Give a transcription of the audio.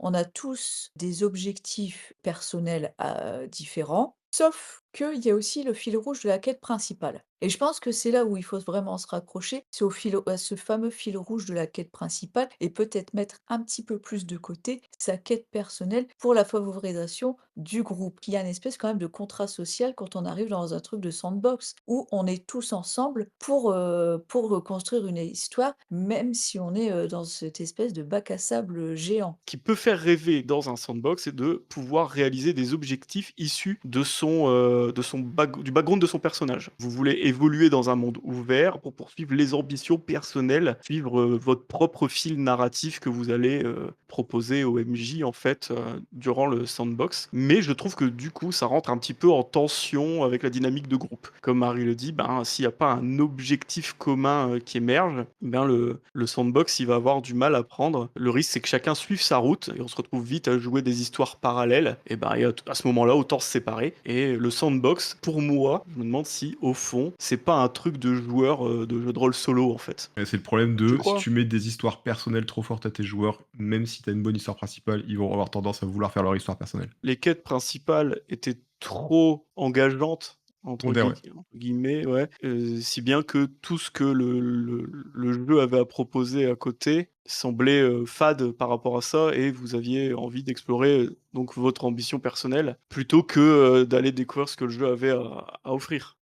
on a tous des objectifs personnels, différents, sauf qu'il y a aussi le fil rouge de la quête principale et je pense que c'est là où il faut vraiment se raccrocher, c'est au fil à ce fameux fil rouge de la quête principale et peut-être mettre un petit peu plus de côté sa quête personnelle pour la favorisation du groupe. Il y a une espèce quand même de contrat social quand on arrive dans un truc de sandbox où on est tous ensemble pour construire une histoire, même si on est, dans cette espèce de bac à sable, géant. Qui peut faire rêver dans un sandbox, c'est de pouvoir réaliser des objectifs issus de son du background de son personnage. Vous voulez évoluer dans un monde ouvert pour poursuivre les ambitions personnelles, suivre, votre propre fil narratif que vous allez, proposer au MJ, en fait, durant le sandbox. Mais je trouve que, du coup, ça rentre un petit peu en tension avec la dynamique de groupe. Comme Marie le dit, ben, s'il y a pas un objectif commun, qui émerge, ben, le sandbox, il va avoir du mal à prendre. Le risque, c'est que chacun suive sa route et on se retrouve vite à jouer des histoires parallèles et à ce moment-là, autant se séparer et le sandbox, pour moi, je me demande si, au fond, c'est pas un truc de joueur, de jeu de rôle solo, en fait. Et c'est le problème Tu de si crois? tu mets des histoires personnelles trop fortes à tes joueurs, même si tu as une bonne histoire principale, ils vont avoir tendance à vouloir faire leur histoire personnelle. Les quêtes principales étaient trop «engageantes» Secondaire, ouais. entre guillemets, ouais, si bien que tout ce que le jeu avait à proposer à côté semblait, fade par rapport à ça et vous aviez envie d'explorer, donc votre ambition personnelle plutôt que, d'aller découvrir ce que le jeu avait à offrir.